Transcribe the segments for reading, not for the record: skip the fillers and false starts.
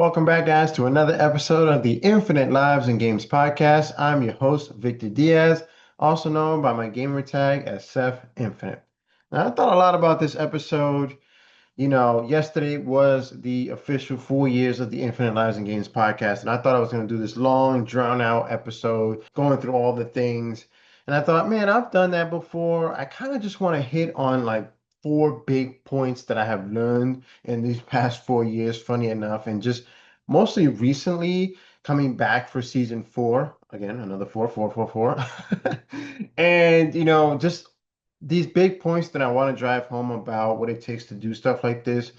Welcome back, guys, to another episode of the Infinite Lives and Games podcast. I'm your host, Victor Diaz, also known by my gamer tag as Seth Infinite. Now, I thought a lot about this episode. Yesterday was the official 4 years of the Infinite Lives and Games podcast, and I thought I was going to do this long, drawn out episode going through all the things. And I thought, man, I've done that before. I kind of just want to hit on like four big points that I have learned in these past 4 years, funny enough, and just mostly recently coming back for season four. Again, another four. And, just these big points that I want to drive home about what it takes to do stuff like this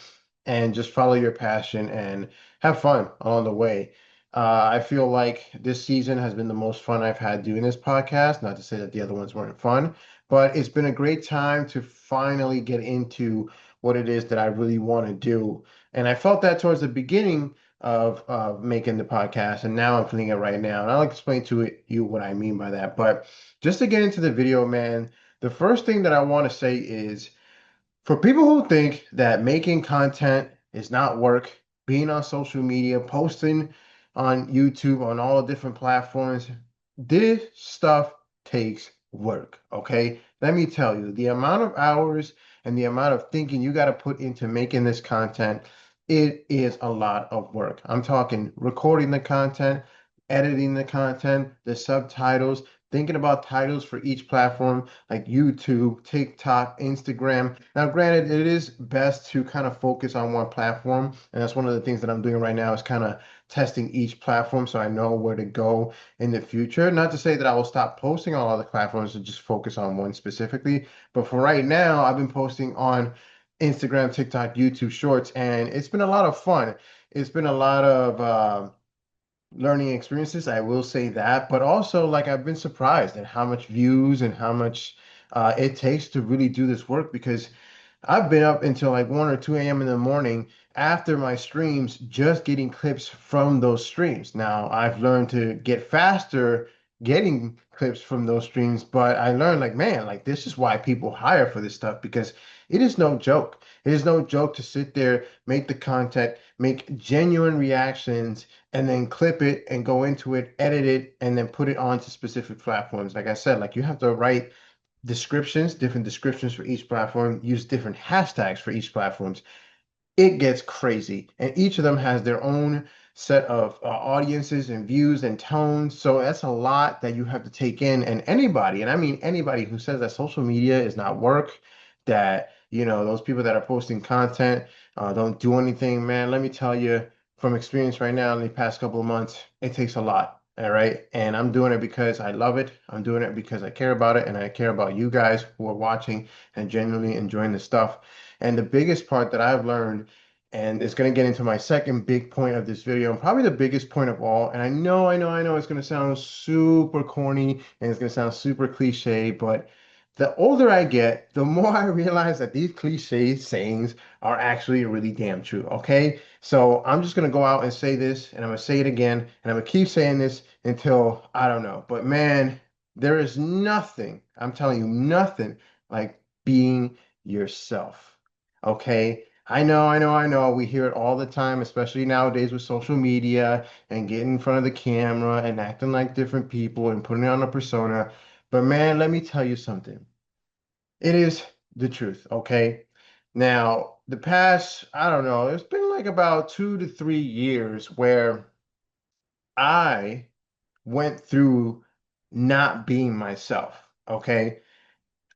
and just follow your passion and have fun along the way. I feel like this season has been the most fun I've had doing this podcast. Not to say that the other ones weren't fun, but it's been a great time to finally get into what it is that I really want to do. And I felt that towards the beginning of making the podcast, and now I'm feeling it right now. And I'll explain to you what I mean by that. But just to get into the video, man, the first thing that I want to say is for people who think that making content is not work, being on social media, posting on YouTube, on all the different platforms, this stuff takes work, okay? Let me tell you, the amount of hours and the amount of thinking you got to put into making this content, it is a lot of work. I'm talking recording the content, editing the content, the subtitles, thinking about titles for each platform like YouTube, TikTok, Instagram. Now, granted, it is best to kind of focus on one platform, and that's one of the things that I'm doing right now is kind of testing each platform so I know where to go in the future. Not to say that I will stop posting on all the platforms and just focus on one specifically, but for right now, I've been posting on Instagram, TikTok, YouTube Shorts, and it's been a lot of fun. It's been a lot of learning experiences, I will say that, but also like I've been surprised at how much views and how much it takes to really do this work because I've been up until like 1 or 2 a.m. in the morning after my streams, just getting clips from those streams. Now, I've learned to get faster getting clips from those streams, but I learned like, man, like this is why people hire for this stuff because it is no joke. It is no joke to sit there, make the content, make genuine reactions, and then clip it and go into it, edit it, and then put it onto specific platforms. Like I said, like you have to write descriptions, different descriptions for each platform, use different hashtags for each platforms. It gets crazy. And each of them has their own set of audiences and views and tones. So that's a lot that you have to take in. And anybody, and I mean anybody who says that social media is not work, that, those people that are posting content don't do anything, man, let me tell you from experience right now in the past couple of months, it takes a lot. All right. And I'm doing it because I love it. I'm doing it because I care about it and I care about you guys who are watching and genuinely enjoying the stuff. And the biggest part that I've learned, and it's going to get into my second big point of this video, and probably the biggest point of all. And I know it's going to sound super corny and it's going to sound super cliche, but the older I get, the more I realize that these cliche sayings are actually really damn true. Okay. So I'm just going to go out and say this, and I'm going to say it again, and I'm going to keep saying this until I don't know. But man, there is nothing, I'm telling you, nothing like being yourself. Okay. I know. We hear it all the time, especially nowadays with social media and getting in front of the camera and acting like different people and putting on a persona. But man, let me tell you something. It is the truth, okay? Now, the past, I don't know, it's been like about 2 to 3 years where I went through not being myself, okay?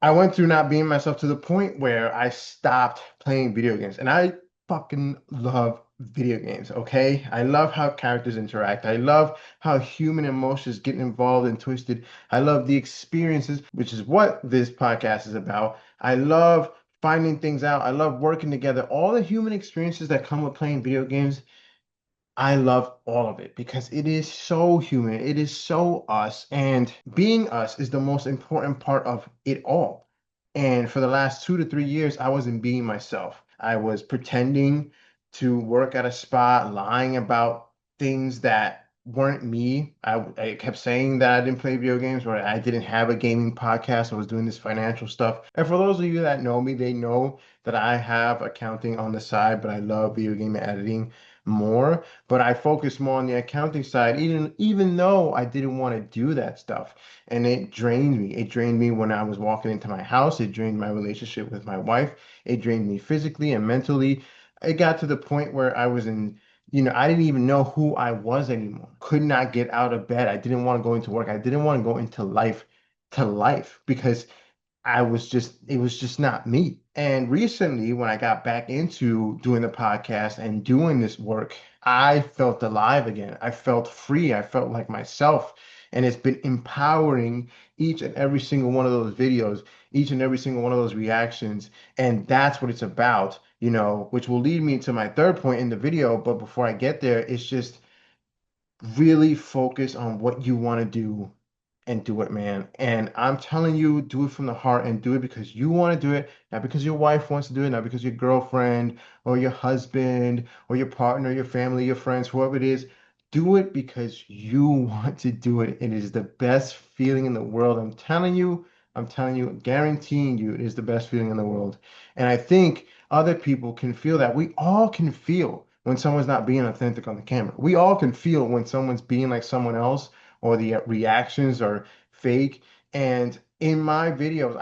I went through not being myself to the point where I stopped playing video games. And I fucking love video games, okay? I love how characters interact. I love how human emotions get involved and twisted. I love the experiences, which is what this podcast is about. I love finding things out. I love working together. All the human experiences that come with playing video games, I love all of it because it is so human. It is so us. And being us is the most important part of it all. And for the last 2 to 3 years, I wasn't being myself. I was pretending to work at a spot, lying about things that weren't me. I kept saying that I didn't play video games or I didn't have a gaming podcast. I was doing this financial stuff. And for those of you that know me, they know that I have accounting on the side, but I love video game editing. more, but I focused more on the accounting side, even though I didn't want to do that stuff. And it drained me. It drained me when I was walking into my house. It drained my relationship with my wife. It drained me physically and mentally. It got to the point where I was in, I didn't even know who I was anymore. Could not get out of bed. I didn't want to go into work. I didn't want to go into life because it was just not me. And recently, when I got back into doing the podcast and doing this work, I felt alive again. I felt free. I felt like myself. And it's been empowering each and every single one of those videos, each and every single one of those reactions. And that's what it's about, which will lead me to my third point in the video. But before I get there, it's just really focus on what you want to do and do it, man. And I'm telling you, do it from the heart and do it because you want to do it, not because your wife wants to do it, not because your girlfriend or your husband or your partner, your family, your friends, whoever it is. Do it because you want to do it. It is the best feeling in the world. I'm telling you, guaranteeing you, it is the best feeling in the world. And I think other people can feel that. We all can feel when someone's not being authentic on the camera. We all can feel when someone's being like someone else or the reactions are fake. And in my videos,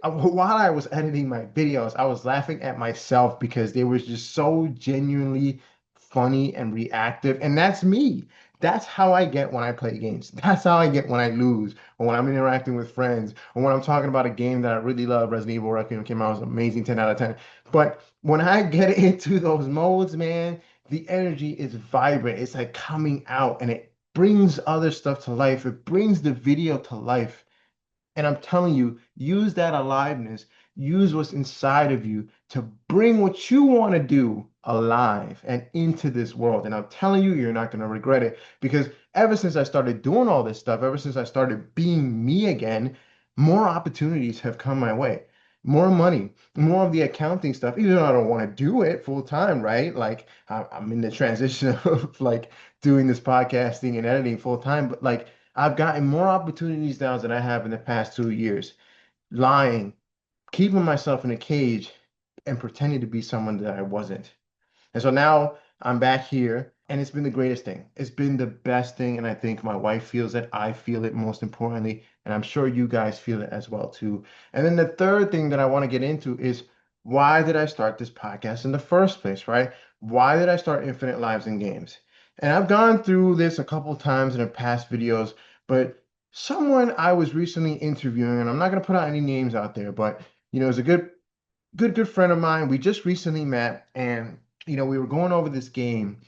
while I was editing my videos, I was laughing at myself because they were just so genuinely funny and reactive. And that's me. That's how I get when I play games. That's how I get when I lose, or when I'm interacting with friends, or when I'm talking about a game that I really love. Resident Evil Requiem came out, it was amazing, 10 out of 10. But when I get into those modes, man, the energy is vibrant. It's like coming out and it brings other stuff to life. It brings the video to life. And I'm telling you, use that aliveness, use what's inside of you to bring what you want to do alive and into this world. And I'm telling you, you're not going to regret it because ever since I started doing all this stuff, ever since I started being me again, more opportunities have come my way. More money, more of the accounting stuff, even though I don't want to do it full time, right? Like I'm in the transition of like doing this podcasting and editing full time, but like I've gotten more opportunities now than I have in the past 2 years, lying, keeping myself in a cage, and pretending to be someone that I wasn't. And so now I'm back here, and it's been the greatest thing. It's been the best thing, and I think my wife feels it. I feel it most importantly, and I'm sure you guys feel it as well too. And then the third thing that I want to get into is why did I start this podcast in the first place, right? Why did I start Infinite Lives and Games? And I've gone through this a couple of times in the past videos, but someone I was recently interviewing, and I'm not going to put out any names out there, but it's a good friend of mine. We just recently met, and we were going over this game,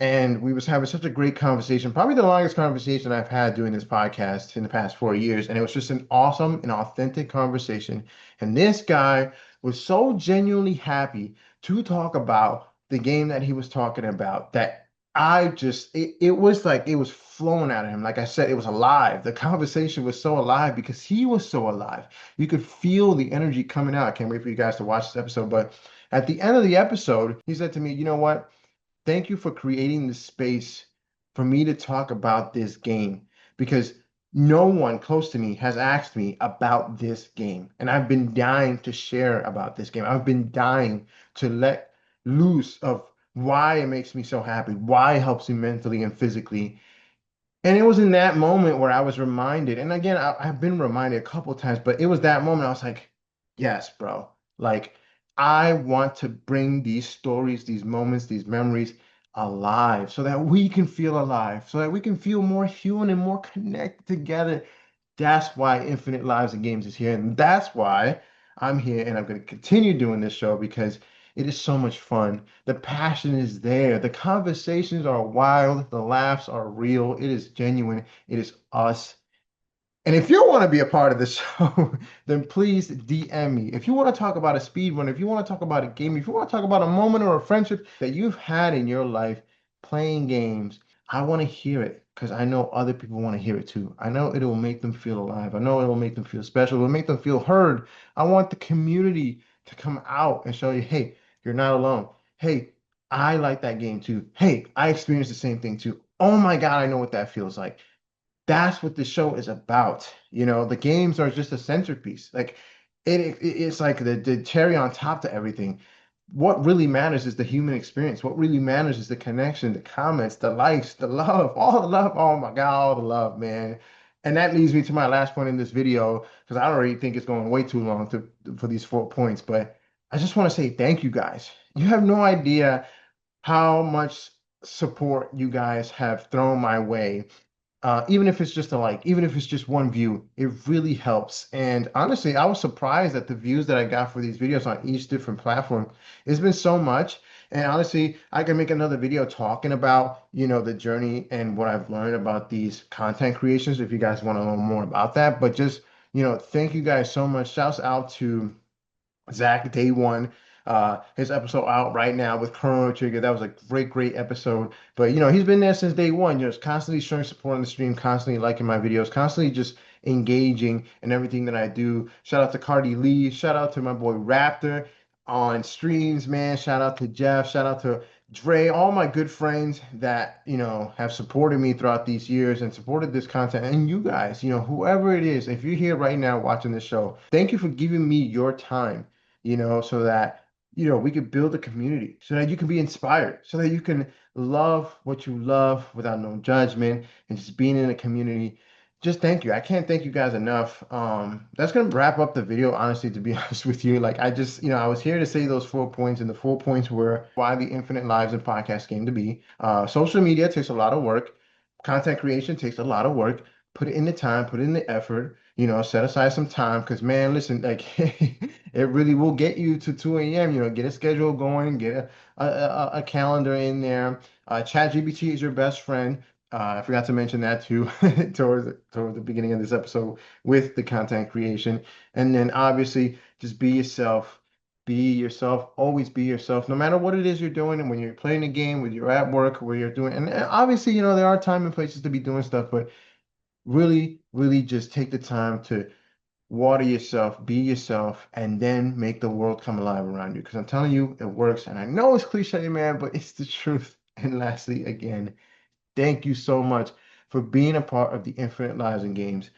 and we was having such a great conversation, probably the longest conversation I've had doing this podcast in the past 4 years. And it was just an awesome and authentic conversation. And this guy was so genuinely happy to talk about the game that he was talking about that it was like it was flowing out of him. Like I said, it was alive. The conversation was so alive because he was so alive. You could feel the energy coming out. I can't wait for you guys to watch this episode. But at the end of the episode, he said to me, you know what? Thank you for creating the space for me to talk about this game because no one close to me has asked me about this game. And I've been dying to share about this game. I've been dying to let loose of why it makes me so happy, why it helps me mentally and physically. And it was in that moment where I was reminded, and again, I've been reminded a couple times, but it was that moment I was like, yes, bro. Like, I want to bring these stories, these moments, these memories alive so that we can feel alive, so that we can feel more human and more connected together. That's why Infinite Lives and Games is here. And that's why I'm here and I'm going to continue doing this show because it is so much fun. The passion is there. The conversations are wild. The laughs are real. It is genuine. It is us. And if you want to be a part of the show, then please DM me. If you want to talk about a speed run, if you want to talk about a game, if you want to talk about a moment or a friendship that you've had in your life playing games, I want to hear it because I know other people want to hear it too. I know it will make them feel alive. I know it will make them feel special. It will make them feel heard. I want the community to come out and show you, hey, you're not alone. Hey, I like that game too. Hey, I experienced the same thing too. Oh my God, I know what that feels like. That's what the show is about. The games are just a centerpiece. Like it's like the cherry on top to everything. what really matters is the human experience. What really matters is the connection, the comments, the likes, the love, all the love. Oh my God, all the love, man. And that leads me to my last point in this video, because I already think it's going way too long for these 4 points. But I just want to say thank you guys. You have no idea how much support you guys have thrown my way. Even if it's just a like, even if it's just one view, it really helps. And honestly, I was surprised at the views that I got for these videos on each different platform. It's been so much. And honestly, I can make another video talking about, the journey and what I've learned about these content creations if you guys want to learn more about that. But just, thank you guys so much. Shouts out to Zach, day one. His episode out right now with Chrono Trigger. That was a great, great episode. But he's been there since day one. Just constantly showing support on the stream, constantly liking my videos, constantly just engaging in everything that I do. Shout out to Cardi Lee. Shout out to my boy Raptor on streams, man. Shout out to Jeff. Shout out to Dre, all my good friends that, have supported me throughout these years and supported this content. And you guys, whoever it is, if you're here right now watching this show, thank you for giving me your time, so that, we could build a community, so that you can be inspired, so that you can love what you love without no judgment and just being in a community. Just thank you. I can't thank you guys enough. That's gonna wrap up the video, honestly, to be honest with you. Like I just, I was here to say those 4 points, and the 4 points were why the Infinite Lives and Podcast came to be. Social media takes a lot of work. Content creation takes a lot of work. Put it in the time, put in the effort, set aside some time. Because man, listen, like it really will get you to 2 a.m. Get a schedule going, get a calendar in there. ChatGPT is your best friend. I forgot to mention that too towards the beginning of this episode with the content creation. And then obviously just be yourself. Be yourself. Always be yourself, no matter what it is you're doing. And when you're playing a game, whether you're at work, where you're doing, and obviously, there are time and places to be doing stuff, but really, really just take the time to water yourself, be yourself, and then make the world come alive around you. Because I'm telling you, it works. And I know it's cliche, man, but it's the truth. And lastly, again, thank you so much for being a part of the Infinite Lives and Games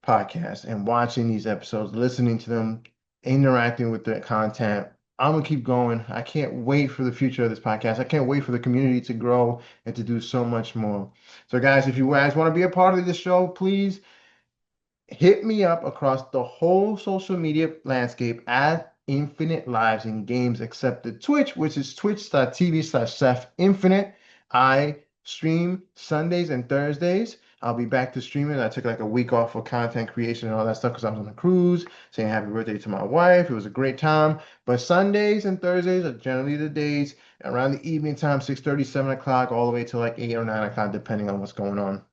podcast and watching these episodes, listening to them, interacting with the content. I'm gonna keep going. I can't wait for the future of this podcast. I can't wait for the community to grow and to do so much more. So, guys, if you guys want to be a part of this show, please hit me up across the whole social media landscape at Infinite Lives and Games, except the Twitch, which is twitch.tv/Seth Infinite. I stream Sundays and Thursdays. I'll be back to streaming. I took like a week off for content creation and all that stuff because I was on a cruise, saying happy birthday to my wife. It was a great time. But Sundays and Thursdays are generally the days around the evening time, 6:30, 7 o'clock, all the way to like 8 or 9 o'clock, depending on what's going on.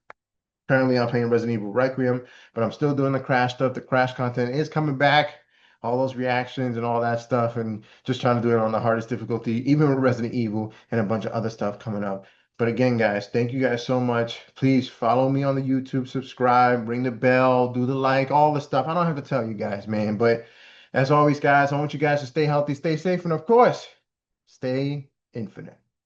Currently, I'm playing Resident Evil Requiem, but I'm still doing the Crash stuff. The Crash content is coming back, all those reactions and all that stuff, and just trying to do it on the hardest difficulty, even with Resident Evil and a bunch of other stuff coming up. But again, guys, thank you guys so much. Please follow me on the YouTube, subscribe, ring the bell, do the like, all the stuff. I don't have to tell you guys, man. But as always, guys, I want you guys to stay healthy, stay safe, and of course, stay infinite.